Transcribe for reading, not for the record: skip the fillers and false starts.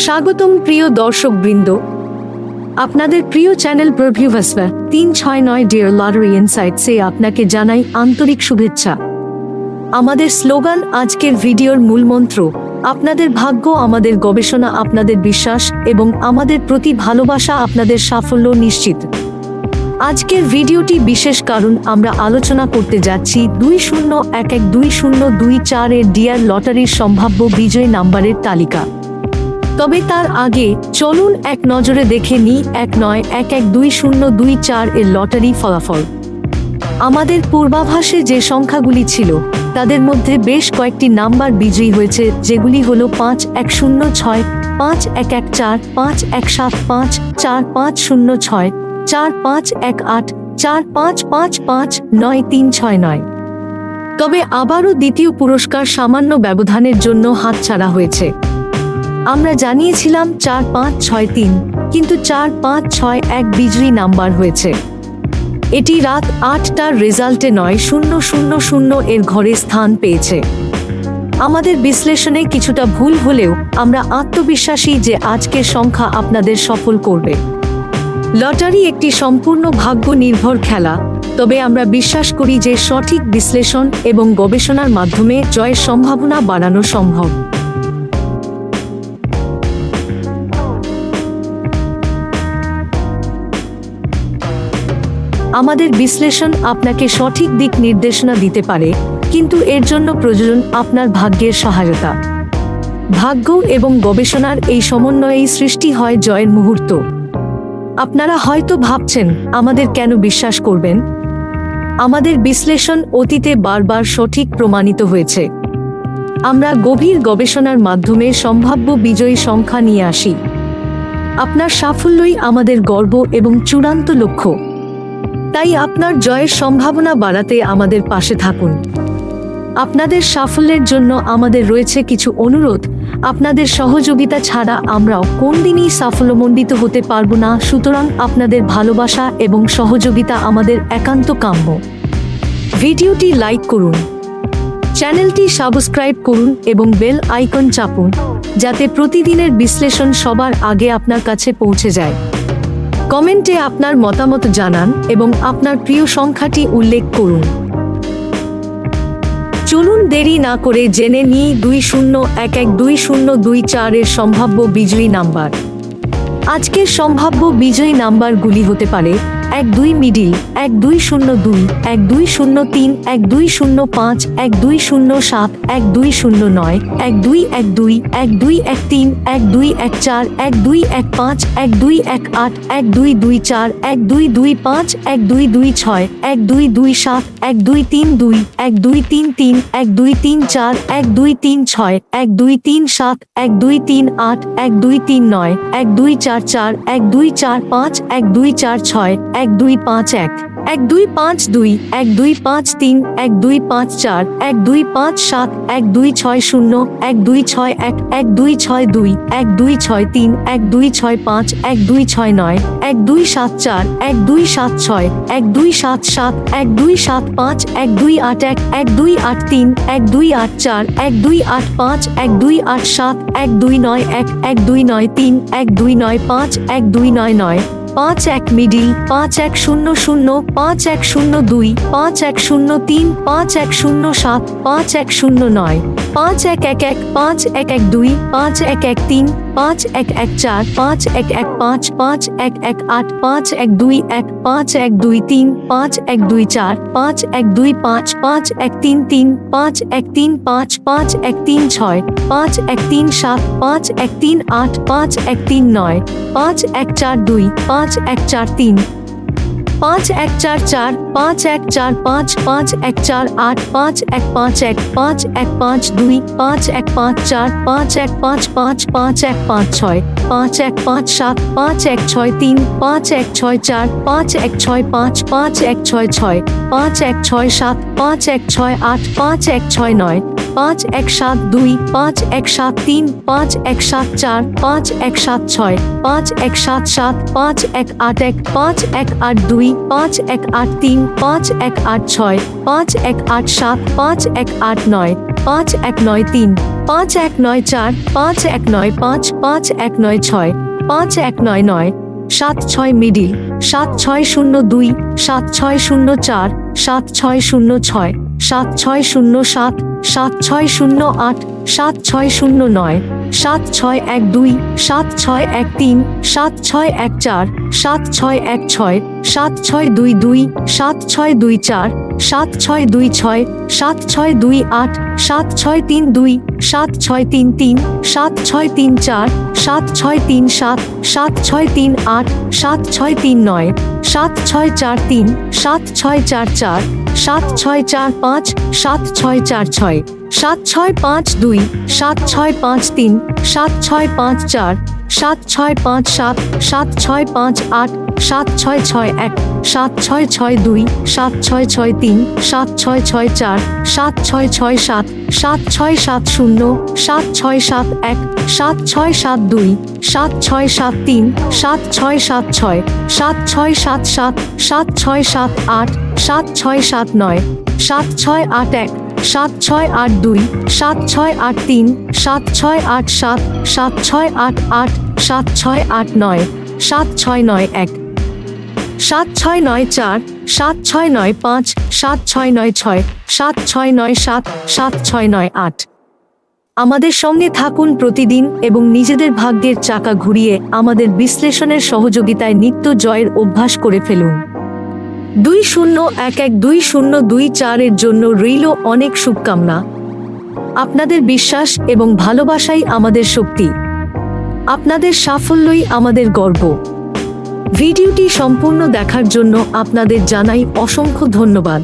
স্বাগতম প্রিয় দর্শকবৃন্দ, আপনাদের প্রিয় চ্যানেল প্রভিউভাসভা 369 ডিয়ার লটারি ইনসাইটসে আপনাকে জানাই আন্তরিক শুভেচ্ছা। আমাদের স্লোগান আজকের ভিডিওর মূলমন্ত্র, আপনাদের ভাগ্য আমাদের গবেষণা, আপনাদের বিশ্বাস এবং আমাদের প্রতি ভালোবাসা আপনাদের সাফল্য নিশ্চিত। আজকের ভিডিওটি বিশেষ কারণ আমরা আলোচনা করতে যাচ্ছি 20112024 এর ডিয়ার লটারির সম্ভাব্য বিজয়ী নাম্বারের তালিকা। তবে তার আগে চলুন এক নজরে দেখে নিই 19112024 এর লটারি ফলাফল। আমাদের পূর্বাভাসে যে সংখ্যাগুলি ছিল তাদের মধ্যে বেশ কয়েকটি নাম্বার বিজয়ী হয়েছে, যেগুলি হল 5106, 5114, 5175, 4506, 4518, 4555, 9369। তবে আবারও দ্বিতীয় পুরস্কার সামান্য ব্যবধানের জন্য হাতছাড়া হয়েছে। আমরা জানিয়েছিলাম 4563, কিন্তু 4561 বিজয়ী নাম্বার হয়েছে। এটি রাত 8টার রেজাল্টে 9000 এর ঘরে স্থান পেয়েছে। আমাদের বিশ্লেষণে কিছুটা ভুল হলেও আমরা আত্মবিশ্বাসী যে আজকের সংখ্যা আপনাদের সফল করবে। লটারি একটি সম্পূর্ণ ভাগ্য নির্ভর খেলা, তবে আমরা বিশ্বাস করি যে সঠিক বিশ্লেষণ এবং গবেষণার মাধ্যমে জয়ের সম্ভাবনা বাড়ানো সম্ভব। আমাদের বিশ্লেষণ আপনাকে সঠিক দিক নির্দেশনা দিতে পারে, কিন্তু এর জন্য প্রয়োজন আপনার ভাগ্যের সহায়তা। ভাগ্য এবং গবেষণার এই সমন্বয়েই সৃষ্টি হয় জয়ের মুহূর্ত। আপনারা হয়তো ভাবছেন, আমাদের কেন বিশ্বাস করবেন? আমাদের বিশ্লেষণ অতীতে বারবার সঠিক প্রমাণিত হয়েছে। আমরা গভীর গবেষণার মাধ্যমে সম্ভাব্য বিজয়ী সংখ্যা নিয়ে আসি। আপনার সাফল্যই আমাদের গর্ব এবং চূড়ান্ত লক্ষ্য। তাই আপনার জয়ের সম্ভাবনা বাড়াতে আমাদের পাশে থাকুন। আপনাদের সাফল্যের জন্য আমাদের রয়েছে কিছু অনুরোধ। আপনাদের সহযোগিতা ছাড়া আমরাও কোনদিনই সাফল্যমণ্ডিত হতে পারব না, সুতরাং আপনাদের ভালোবাসা এবং সহযোগিতা আমাদের একান্ত কাম্য। ভিডিওটি লাইক করুন, চ্যানেলটি সাবস্ক্রাইব করুন এবং বেল আইকন চাপুন, যাতে প্রতিদিনের বিশ্লেষণ সবার আগে আপনার কাছে পৌঁছে যায়। কমেন্টে আপনার মতামত জানান এবং আপনার প্রিয় সংখ্যাটি উল্লেখ করুন। চলুন দেরি না করে জেনে নিই 20112024 এর সম্ভাব্য বিজয়ী নাম্বার। আজকের সম্ভাব্য বিজয়ী নাম্বারগুলি হতে পারে 12 মিডিল, 1202, 1203, 1205, 1207, 1209, 1212, 1213, 1214, 1215, 1218, 1224, 1225, 1226, 1227, 1232, 1233, 1234, 1236, 1237, 1238, 1239, 1244, 1245, 1246, 1251, 1252, 1253, 1254, 1257, 1260, 1261, 1262, 1263, 1265, 1269, 1274, 1276, 1277, 1275, 1281, 1283, 1284, 1285, 1287, 1291, 1293, 1295, 1299, 51 মিডিল, 5100, 5102, 5103, 5107, 5109, 5111, 5112, 5113, 5114, 5115, 5118, 5121, 5123, 5124, 5125, 5133, 5135, 5136, 5137, 5138, 5139, 5142, 5143, 5144, 5145, 5148, 5151, 5152, 5154, 5155, 5156, 5157, 5163, 5164, 5165, 5166, 5167, 5168, 5169, 5172, 5173, 5174, 5176, 5177, 5181, 5182, 5183, 5186, 5187, 5189, 5193, 5194, 5195, 5196, 5199, 76 মিডিল, 7602, 7604, 7606, 7607, 7608, 7609, 7612, 7613, 7614, 7616, 7622, 7624, 7626, 7628, 7632, 7633, 7634, 7637, 7638, 7639, 7643, 7644, 7645, 7646, 7652, 7653, 7654, 7657, 7658, 7661, 7662, 7663, 7664, 7667, 7670, 7671, 7672, 7673, 7676, 7677, 7678, 7679, 7681, 7682, 7683, 7687, 7688, 7689, 7691, 7694, 7695, 7696, 7697, 7698। আমাদের সঙ্গে থাকুন প্রতিদিন এবং নিজেদের ভাগ্যের চাকা ঘুরিয়ে আমাদের বিশ্লেষণের সহযোগিতায় নিত্য জয়ের অভ্যাস করে ফেলুন। 20112024 এর জন্য রইল অনেক শুভকামনা। আপনাদের বিশ্বাস এবং ভালোবাসাই আমাদের শক্তি। আপনাদের সাফল্যই আমাদের গর্ব। ভিডিওটি সম্পূর্ণ দেখার জন্য আপনাদের জানাই অসংখ্য ধন্যবাদ।